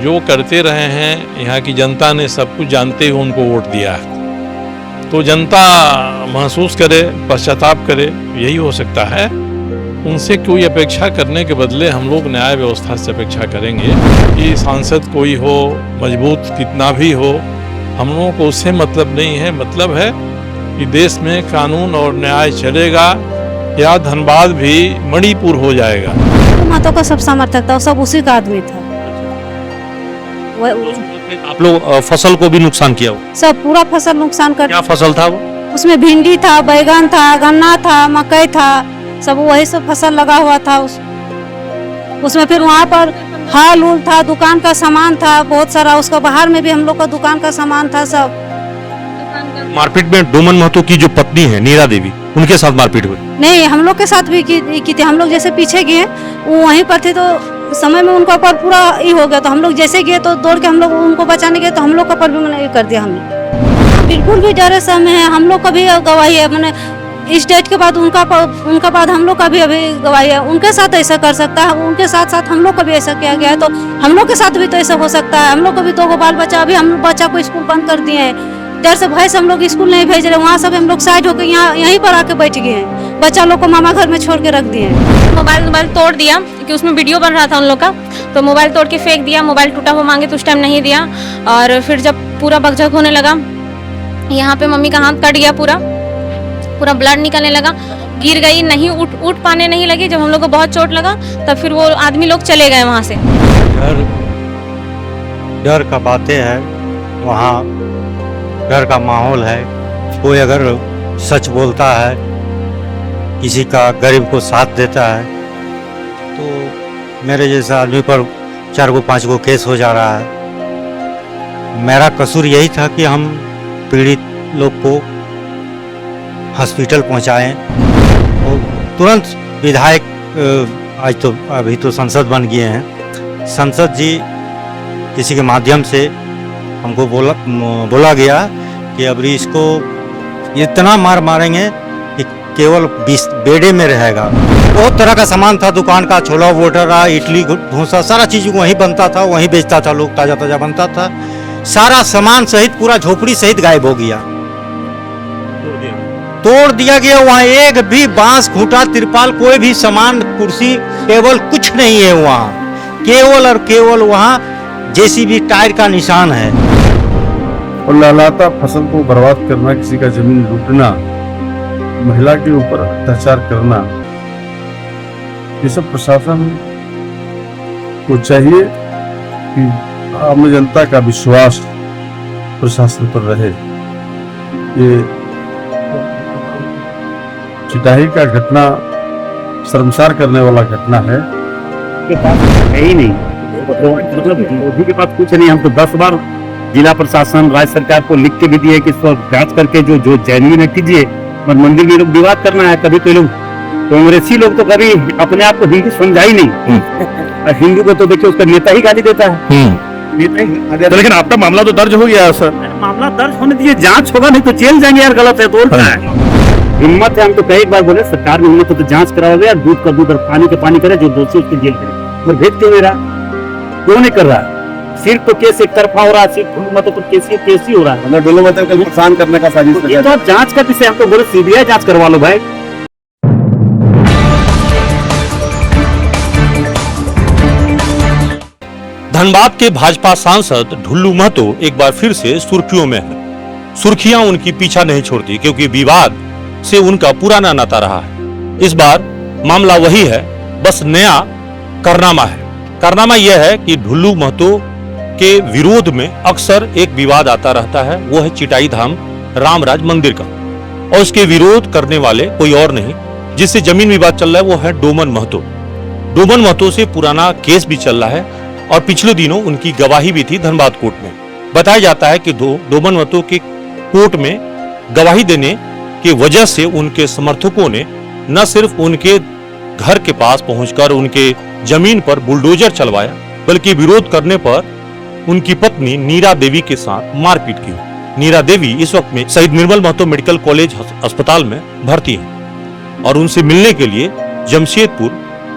जो करते रहे हैं, यहाँ की जनता ने सब कुछ जानते हुए उनको वोट दिया है। तो जनता महसूस करे, पश्चाताप करे, यही हो सकता है। उनसे कोई अपेक्षा करने के बदले हम लोग न्याय व्यवस्था से अपेक्षा करेंगे कि सांसद कोई हो, मजबूत कितना भी हो, हम लोगों को उससे मतलब नहीं है। मतलब है कि देश में कानून और न्याय चलेगा या धनबाद भी मणिपुर हो जाएगा। मतों का सब समर्थक था, सब उसी का आदमी था। आप लोग फसल को भी नुकसान किया हो? सब पूरा फसल नुकसान कर। क्या फसल था वो? उसमें भिंडी था, बैगन था, गन्ना था, मकई था, सब वही सब फसल लगा हुआ था। उसमें फिर वहाँ पर हाल उल था, दुकान का सामान था बहुत सारा। उसका बाहर में भी हम लोग का दुकान का सामान था सब। मारपीट में डोमन महतो की जो पत्नी है नीरा देवी, उनके साथ मारपीट हुई? नहीं, हम लोग के साथ भी की थी। हम लोग जैसे पीछे गए, वो वहीं पर थे, तो समय में उनका ऊपर पूरा ये हो गया। तो हम लोग जैसे गए तो दौड़ के हम लोग उनको बचाने गए, तो हम लोग का ऊपर भी मैंने ये कर दिया। हमने बिल्कुल भी डरे समय है। हम लोग का भी गवाही है, मैंने इस डेट के बाद उनका बाद हम लोग का भी अभी गवाही है। उनके साथ ऐसा कर सकता है, उनके साथ साथ हम लोग का भी ऐसा किया गया है, तो हम लोग के साथ भी तो ऐसा हो सकता है। हम लोग को भी 2 बाल बच्चा, अभी हम बच्चा को स्कूल बंद कर दिए हैं। डर से भय से हम लोग स्कूल नहीं भेज रहे। वहाँ सब हम लोग साइड होकर यहीं पर आके बैठ गए हैं। बच्चा लोग को मामा घर में छोड़ के रख दिए हैं। मोबाइल तोड़ दिया कि उसमें वीडियो बन रहा था उन लोग का, तो मोबाइल तोड़ के फेंक दिया। मोबाइल टूटा हुआ मांगे तो उस टाइम नहीं दिया। और फिर जब पूरा बकझक होने लगा, यहाँ पे मम्मी का हाथ कट गया, पूरा ब्लड निकलने लगा। गिर गई, नहीं उठ पाने नहीं लगी। जब हम लोग को बहुत चोट लगा तब फिर वो आदमी लोग चले गए वहाँ से। डर का बातें है, वहाँ डर का माहौल है। कोई अगर सच बोलता है, किसी का गरीब को साथ देता है, तो मेरे जैसे आदमी पर 4-5 केस हो जा रहा है। मेरा कसूर यही था कि हम पीड़ित लोग को हॉस्पिटल पहुंचाएं। और तुरंत विधायक आज तो अभी तो संसद बन गए हैं, संसद जी किसी के माध्यम से हमको बोला गया कि अभी इसको इतना मारेंगे कि केवल 20 बेडे में रहेगा। बहुत तरह का सामान था, दुकान का छोला भटूरा, इडली डोसा, सारा चीज़ वहीं बनता था, वहीं बेचता था लोग, ताज़ा ताज़ा बनता था। सारा सामान सहित पूरा झोपड़ी सहित गायब हो गया, तोड़ दिया गया। वहाँ एक भी बांस, खूंटा, तिरपाल, कोई भी सामान, कुर्सी, टेबल कुछ नहीं है वहाँ। केवल और केवल वहाँ जेसीबी टायर का निशान है। और लालाता फसल को बर्बाद करना, किसी का जमीन लूटना, महिला के ऊपर अत्याचार करना, ये सब प्रशासन को चाहिए कि आम जनता का विश्वास प्रशासन पर रहे। ये चिटाही का घटना शर्मसार करने वाला घटना है। के पास है ही नहीं, मतलब मोदी के पास कुछ नहीं। हम तो 10 बार जिला प्रशासन, राज्य सरकार को लिख के भी दिए कि इसको जांच करके जो जेन्युइन है कीजिए। पर मंदिर में लोग विवाद करना है। कभी तो लोग कांग्रेसी लोग तो कभी अपने आप को हिंदू समझा ही नहीं, और हिंदू को तो देखिए उसका नेता ही गाली देता है। लेकिन आपका मामला तो दर्ज हो गया सर। मामला दर्ज होने दीजिए, जांच होगा, नहीं तो जेल जाएंगे यार। गलत है तो हिम्मत है, हम तो कई बार बोले सरकार में हिम्मत हो तो जांच कराओगे यार। दूध का दूध और पानी का पानी करे, जो दोषी उसकी जेल करे। और भेज क्यों मेरा क्यों नहीं कर रहा? सिर्फ तो केस एक तरफा हो रहा है, सिर्फ मतलब तो केस ही हो रहा है। मतलब दोनों मतलब को नुकसान करने का साजिश तो ये तो आप जांच का विषय, हम तो बोले सीबीआई जांच करवा लो भाई। धनबाद के भाजपा सांसद ढुल्लू महतो एक बार फिर से सुर्खियों में है। सुर्खियां उनकी पीछा नहीं छोड़ती, क्योंकि विवाद से उनका पुराना नाता रहा है। इस बार मामला वही है, बस नया कारनामा है। कारनामा यह है कि ढुल्लू महतो के विरोध में अक्सर एक विवाद आता रहता है, वो है चिटाई धाम रामराज मंदिर का। और उसके विरोध करने वाले कोई और नहीं, जिससे जमीन विवाद चल रहा है, वो है डोमन महतो। डोमन महतो से पुराना केस भी चल रहा है, और पिछले दिनों उनकी गवाही भी थी धनबाद कोर्ट में। बताया जाता है कि डोमन महतो के कोर्ट में गवाही देने की वजह से उनके समर्थकों ने न सिर्फ उनके घर के पास पहुंचकर उनके जमीन पर बुलडोजर चलवाया, बल्कि विरोध करने पर उनकी पत्नी नीरा देवी के साथ मारपीट की। नीरा देवी इस वक्त में शहीद निर्मल महतो मेडिकल कॉलेज अस्पताल में भर्ती है, और उनसे मिलने के लिए जमशेदपुर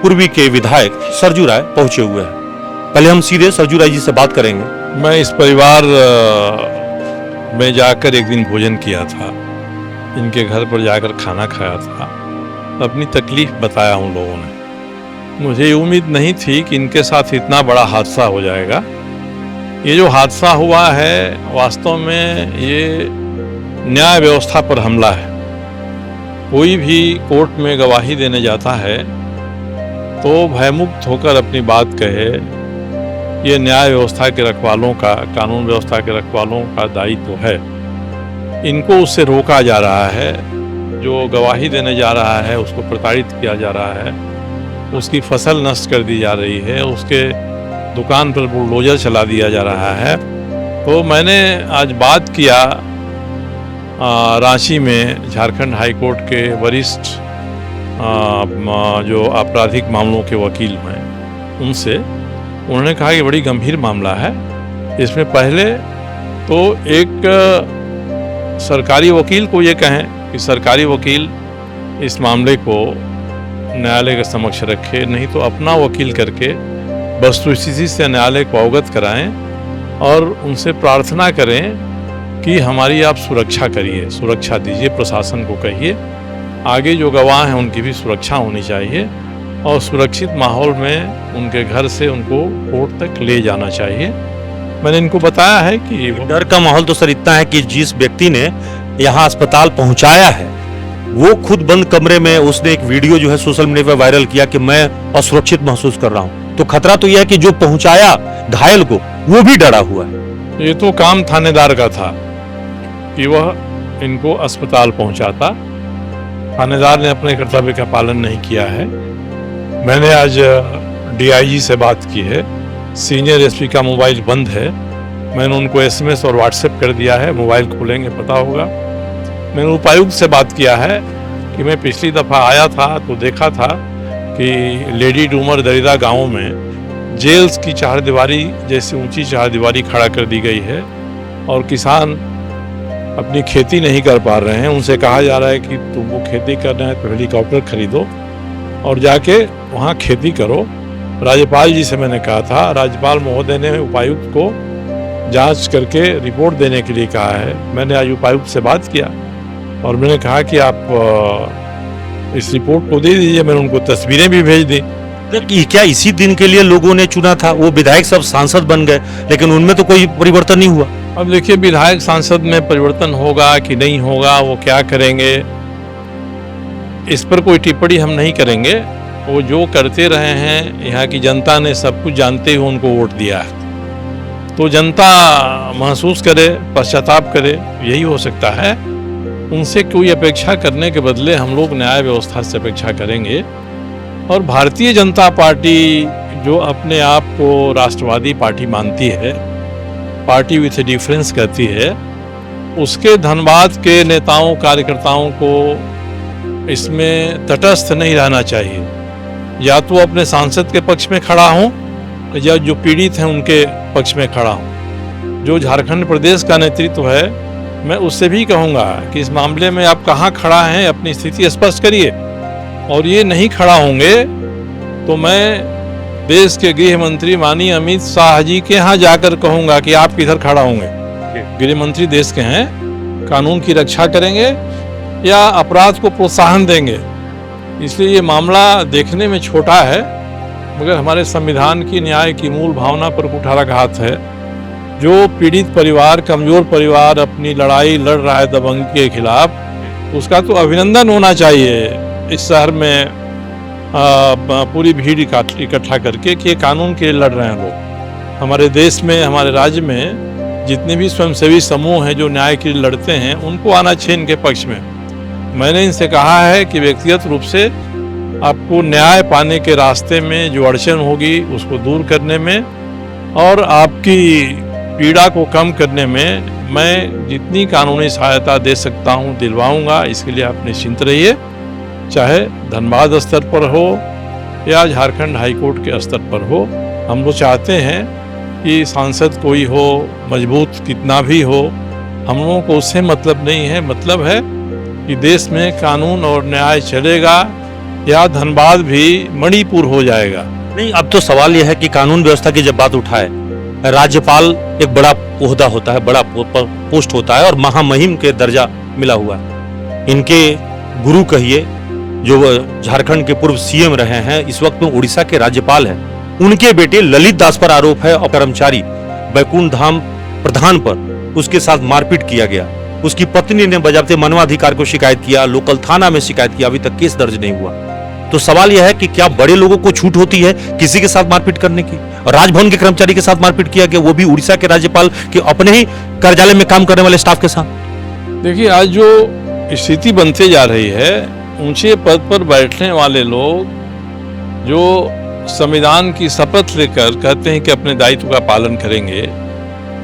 पूर्वी के विधायक सरजू राय पहुंचे हुए हैं। पहले हम सीधे सरजू राय जी से बात करेंगे। मैं इस परिवार में जाकर एक दिन भोजन किया था, इनके घर पर जाकर खाना खाया था, अपनी तकलीफ बताया उन लोगों ने। मुझे ये उम्मीद नहीं थी कि इनके साथ इतना बड़ा हादसा हो जाएगा। ये जो हादसा हुआ है वास्तव में ये न्याय व्यवस्था पर हमला है। कोई भी कोर्ट में गवाही देने जाता है तो भयमुक्त होकर अपनी बात कहे। ये न्याय व्यवस्था के रखवालों का, कानून व्यवस्था के रखवालों का दायित्व है। इनको उससे रोका जा रहा है। जो गवाही देने जा रहा है उसको प्रताड़ित किया जा रहा है, उसकी फसल नष्ट कर दी जा रही है, उसके दुकान पर बुलडोजर चला दिया जा रहा है। तो मैंने आज बात किया रांची में झारखंड हाई कोर्ट के वरिष्ठ जो आपराधिक मामलों के वकील हैं उनसे। उन्होंने कहा कि बड़ी गंभीर मामला है। इसमें पहले तो एक सरकारी वकील को ये कहें कि सरकारी वकील इस मामले को न्यायालय के समक्ष रखे, नहीं तो अपना वकील करके वस्तुस्थिति से न्यायालय को अवगत कराएं और उनसे प्रार्थना करें कि हमारी आप सुरक्षा करिए, सुरक्षा दीजिए, प्रशासन को कहिए। आगे जो गवाह हैं उनकी भी सुरक्षा होनी चाहिए और सुरक्षित माहौल में उनके घर से उनको कोर्ट तक ले जाना चाहिए। मैंने इनको बताया है कि डर का माहौल तो सर इतना है कि जिस व्यक्ति ने यहाँ अस्पताल पहुंचाया है वो खुद बंद कमरे में, उसने एक वीडियो जो है सोशल मीडिया पर वायरल किया कि मैं असुरक्षित महसूस कर रहा हूँ। तो खतरा तो यह है कि जो पहुंचाया घायल को वो भी डरा हुआ है। ये तो काम थानेदार का था कि वह इनको अस्पताल पहुंचाता। थानेदार ने अपने कर्तव्य का पालन नहीं किया है। मैंने आज डीआईजी से बात की है। सीनियर एसपी का मोबाइल बंद है। मैंने उनको एसएमएस और व्हाट्सएप कर दिया है, मोबाइल खोलेंगे पता होगा। मैंने उपायुक्त से बात किया है कि मैं पिछली दफ़ा आया था तो देखा था कि लेडी डूमर दरिदा गाँव में जेल्स की चारदीवारी जैसी ऊंची चारदीवारी खड़ा कर दी गई है और किसान अपनी खेती नहीं कर पा रहे हैं। उनसे कहा जा रहा है कि तुमको खेती करना है तो हेलीकॉप्टर खरीदो और जाके वहाँ खेती करो। राज्यपाल जी से मैंने कहा था, राज्यपाल महोदय ने उपायुक्त को जांच करके रिपोर्ट देने के लिए कहा है। मैंने आज उपायुक्त से बात किया और मैंने कहा कि आप इस रिपोर्ट को दे दीजिए। मैंने उनको तस्वीरें भी भेज दी। क्या इसी दिन के लिए लोगों ने चुना था? वो विधायक सब सांसद बन गए लेकिन उनमें तो कोई परिवर्तन नहीं हुआ। अब देखिए विधायक सांसद में परिवर्तन होगा कि नहीं होगा, वो क्या करेंगे, इस पर कोई टिप्पणी हम नहीं करेंगे। वो जो करते रहे हैं, यहाँ की जनता ने सब कुछ जानते हुए उनको वोट दिया है। तो जनता महसूस करे, पश्चाताप करे, यही हो सकता है। उनसे कोई अपेक्षा करने के बदले हम लोग न्याय व्यवस्था से अपेक्षा करेंगे। और भारतीय जनता पार्टी जो अपने आप को राष्ट्रवादी पार्टी मानती है, पार्टी विथ ए डिफरेंस कहती है, उसके धनबाद के नेताओं कार्यकर्ताओं को इसमें तटस्थ नहीं रहना चाहिए। या तो अपने सांसद के पक्ष में खड़ा हूँ या जो पीड़ित हैं उनके पक्ष में खड़ा हूँ। जो झारखंड प्रदेश का नेतृत्व है, मैं उससे भी कहूँगा कि इस मामले में आप कहाँ खड़ा हैं, अपनी स्थिति स्पष्ट करिए। और ये नहीं खड़ा होंगे तो मैं देश के गृह मंत्री माननीय अमित शाह जी के यहाँ जाकर कहूँगा कि आप किधर खड़ा होंगे। गृह मंत्री देश के हैं, कानून की रक्षा करेंगे या अपराध को प्रोत्साहन देंगे। इसलिए ये मामला देखने में छोटा है मगर हमारे संविधान की, न्याय की मूल भावना पर कुठाराघात है। जो पीड़ित परिवार, कमजोर परिवार अपनी लड़ाई लड़ रहा है दबंगी के खिलाफ, उसका तो अभिनंदन होना चाहिए। इस शहर में पूरी भीड़ इकट्ठा करके कि ये कानून के लिए लड़ रहे हैं लोग। हमारे देश में, हमारे राज्य में जितने भी स्वयंसेवी समूह हैं जो न्याय के लिए लड़ते हैं, उनको आना चाहिए इनके पक्ष में। मैंने इनसे कहा है कि व्यक्तिगत रूप से आपको न्याय पाने के रास्ते में जो अड़चन होगी उसको दूर करने में और आपकी पीड़ा को कम करने में मैं जितनी कानूनी सहायता दे सकता हूं दिलवाऊंगा। इसके लिए आप निश्चिंत रहिए, चाहे धनबाद स्तर पर हो या झारखंड हाई कोर्ट के स्तर पर हो। हम लोग चाहते हैं कि सांसद कोई हो, मजबूत कितना भी हो, हम लोगों को उससे मतलब नहीं है। मतलब है कि देश में कानून और न्याय चलेगा या धनबाद भी मणिपुर हो जाएगा। नहीं, अब तो सवाल यह है कि कानून व्यवस्था की जब बात उठाए, राज्यपाल एक बड़ा ओहदा होता है, बड़ा पोस्ट होता है और महामहिम के दर्जा मिला हुआ है। इनके गुरु कहिए, जो झारखंड के पूर्व सीएम रहे हैं, इस वक्त में उड़ीसा के राज्यपाल हैं, उनके बेटे ललित दास पर आरोप है और कर्मचारी बैकुंठ धाम प्रधान पर उसके साथ मारपीट किया गया। उसकी पत्नी ने बजाबते मानवाधिकार को शिकायत किया, लोकल थाना में शिकायत किया, अभी तक केस दर्ज नहीं हुआ। तो सवाल यह है कि क्या बड़े लोगों को छूट होती है किसी के साथ मारपीट करने की? और राजभवन के कर्मचारी के साथ मारपीट किया गया, वो भी उड़ीसा के राज्यपाल के अपने ही कार्यालय में काम करने वाले स्टाफ के साथ। देखिए, आज जो स्थिति बनते जा रही है, ऊंचे पद पर बैठने वाले लोग जो संविधान की शपथ लेकर कहते हैं कि अपने दायित्व का पालन करेंगे,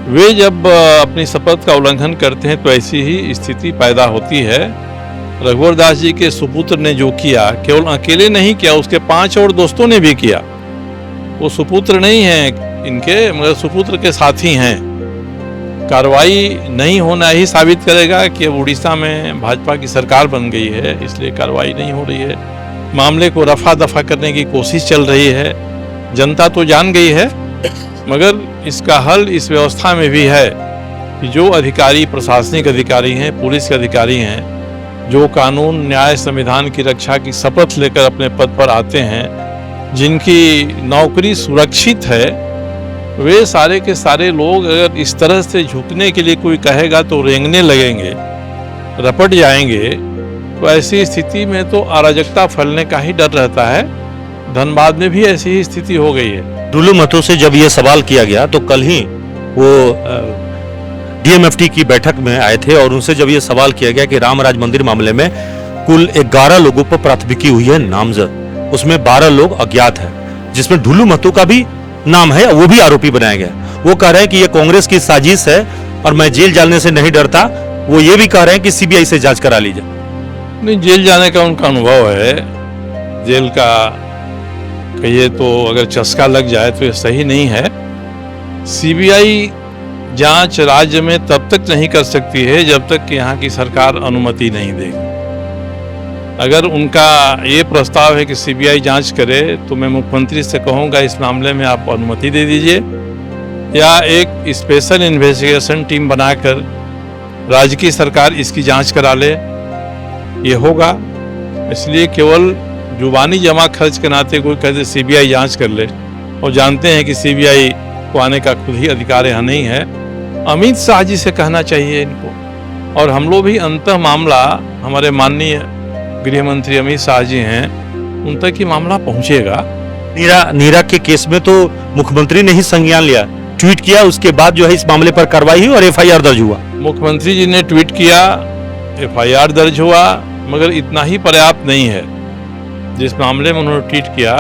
वे जब अपनी शपथ का उल्लंघन करते हैं तो ऐसी ही स्थिति पैदा होती है। रघुवर दास जी के सुपुत्र ने जो किया, केवल अकेले नहीं किया, उसके 5 और दोस्तों ने भी किया। वो सुपुत्र नहीं हैं इनके, मगर सुपुत्र के साथी हैं। कार्रवाई नहीं होना ही साबित करेगा कि अब उड़ीसा में भाजपा की सरकार बन गई है, इसलिए कार्रवाई नहीं हो रही है। मामले को रफा दफा करने की कोशिश चल रही है। जनता तो जान गई है, मगर इसका हल इस व्यवस्था में भी है कि जो अधिकारी, प्रशासनिक अधिकारी हैं, पुलिस के अधिकारी हैं, जो कानून, न्याय, संविधान की रक्षा की शपथ लेकर अपने पद पर आते हैं, जिनकी नौकरी सुरक्षित है, वे सारे के सारे लोग अगर इस तरह से झुकने के लिए कोई कहेगा तो रेंगने लगेंगे, रपट जाएंगे। तो ऐसी स्थिति में तो अराजकता फैलने का ही डर रहता है। धनबाद में भी ऐसी ही स्थिति हो गई है। डुल्लू महतो से जब यह सवाल किया गया तो कल ही वो डीएमएफटी की बैठक में आए थे और उनसे जब यह सवाल किया गया कि रामराज मंदिर मामले में कुल 11 लोगों पर प्राथमिकी हुई है नामजद, उसमें 12 लोग अज्ञात हैं, जिसमें डुल्लू महतो का भी नाम है, वो भी आरोपी बनाया गया। वो कह रहे हैं कि यह कांग्रेस की साजिश है और मैं जेल जाने से नहीं डरता। वो ये भी कह रहे हैं कि सीबीआई से जांच करा ली जाए। नहीं, जेल जाने का उनका अनुभव है। जेल का कहिए तो अगर चस्का लग जाए तो ये सही नहीं है। सीबीआई जांच राज्य में तब तक नहीं कर सकती है जब तक कि यहाँ की सरकार अनुमति नहीं देगी। अगर उनका ये प्रस्ताव है कि सीबीआई जांच करे तो मैं मुख्यमंत्री से कहूँगा इस मामले में आप अनुमति दे दीजिए, या एक स्पेशल इन्वेस्टिगेशन टीम बनाकर राज्य की सरकार इसकी जांच करा ले। ये होगा, इसलिए केवल जुबानी जमा खर्च के नाते कोई कहते सीबीआई जांच कर ले, और जानते हैं कि सीबीआई को आने का खुद ही अधिकार यहाँ नहीं है। अमित शाह जी से कहना चाहिए इनको, और हम लोग भी अंतः मामला, हमारे माननीय गृह मंत्री अमित शाह जी हैं, उन तक ये मामला पहुंचेगा। नीरा के केस में तो मुख्यमंत्री ने ही संज्ञान लिया, ट्वीट किया, उसके बाद जो है इस मामले पर कार्रवाई हुई और एफआईआर दर्ज हुआ। मुख्यमंत्री जी ने ट्वीट किया, एफआईआर दर्ज हुआ, मगर इतना ही पर्याप्त नहीं है। जिस मामले में उन्होंने ट्वीट किया,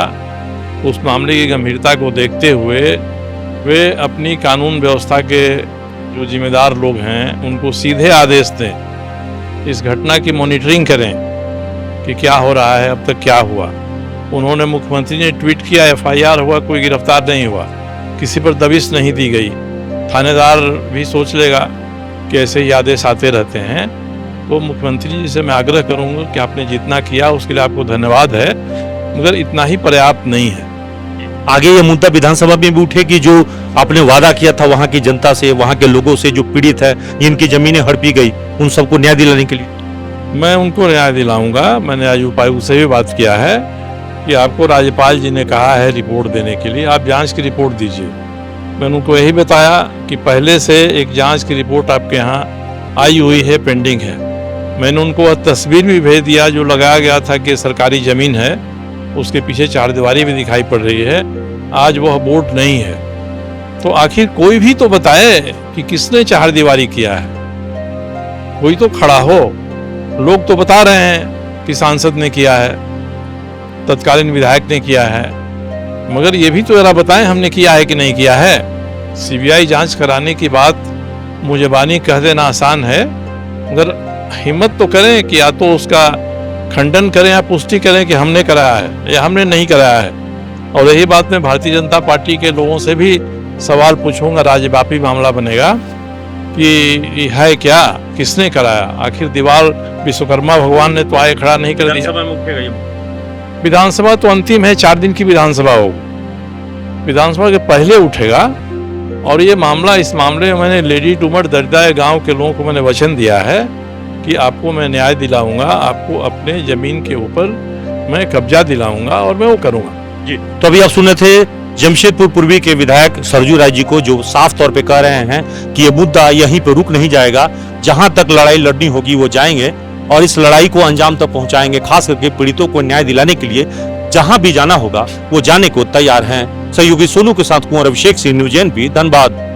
उस मामले की गंभीरता को देखते हुए वे अपनी कानून व्यवस्था के जो जिम्मेदार लोग हैं उनको सीधे आदेश दें, इस घटना की मॉनिटरिंग करें कि क्या हो रहा है, अब तक क्या हुआ। उन्होंने, मुख्यमंत्री ने ट्वीट किया, एफआईआर हुआ, कोई गिरफ्तार नहीं हुआ, किसी पर दबिश नहीं दी गई। थानेदार भी सोच लेगा कि ऐसे ही आदेश आते रहते हैं। तो मुख्यमंत्री जी से मैं आग्रह करूंगा कि आपने जितना किया उसके लिए आपको धन्यवाद है, मगर इतना ही पर्याप्त नहीं है। आगे ये मुद्दा विधानसभा में भी उठे कि जो आपने वादा किया था वहां की जनता से, वहां के लोगों से जो पीड़ित है, जिनकी जमीनें हड़पी गई, उन सबको न्याय दिलाने के लिए। मैं उनको न्याय दिलाऊंगा। मैंने आज उपायुक्त से भी बात किया है कि आपको राज्यपाल जी ने कहा है रिपोर्ट देने के लिए, आप जांच की रिपोर्ट दीजिए। मैंने उनको यही बताया कि पहले से एक जांच की रिपोर्ट आपके यहाँ आई हुई है, पेंडिंग है। मैंने उनको वह तस्वीर भी भेज दिया जो लगाया गया था कि सरकारी ज़मीन है, उसके पीछे चारदीवारी भी दिखाई पड़ रही है, आज वह बोर्ड नहीं है। तो आखिर कोई भी तो बताए कि किसने चारदीवारी किया है, कोई तो खड़ा हो। लोग तो बता रहे हैं कि सांसद ने किया है, तत्कालीन विधायक ने किया है, मगर ये भी तो जरा बताएं हमने किया है कि नहीं किया है। सीबीआई जांच कराने की बात मुजबानी कह देना आसान है, मगर हिम्मत तो करें कि या तो उसका खंडन करें या पुष्टि करें कि हमने कराया है या हमने नहीं कराया है। और यही बात मैं भारतीय जनता पार्टी के लोगों से भी सवाल पूछूंगा, राज्यव्यापी मामला बनेगा कि है क्या, किसने कराया। आखिर दीवार विश्वकर्मा भगवान ने तो आए खड़ा नहीं कर दिया। विधानसभा तो अंतिम है, 4 दिन की विधानसभा होगी। विधानसभा के पहले उठेगा। और ये मामला, इस मामले में मैंने लेडी टूमर दर्दाए गांव के लोगों को मैंने वचन दिया है कि आपको मैं न्याय दिलाऊंगा, आपको अपने जमीन के ऊपर मैं कब्जा दिलाऊंगा और मैं वो करूंगा। जी, तो अभी आप सुने थे जमशेदपुर पूर्वी के विधायक सरजू राय जी को, जो साफ तौर पे कह रहे हैं कि ये मुद्दा यहीं पे रुक नहीं जाएगा, जहां तक लड़ाई लड़नी होगी वो जाएंगे और इस लड़ाई को अंजाम तक पहुंचाएंगे। खास करके पीड़ितों को न्याय दिलाने के लिए जहां भी जाना होगा वो जाने को तैयार हैं। सहयोगी सोनू के साथ कुंवर अभिषेक सिंह, न्यूज़ एनपी, धनबाद।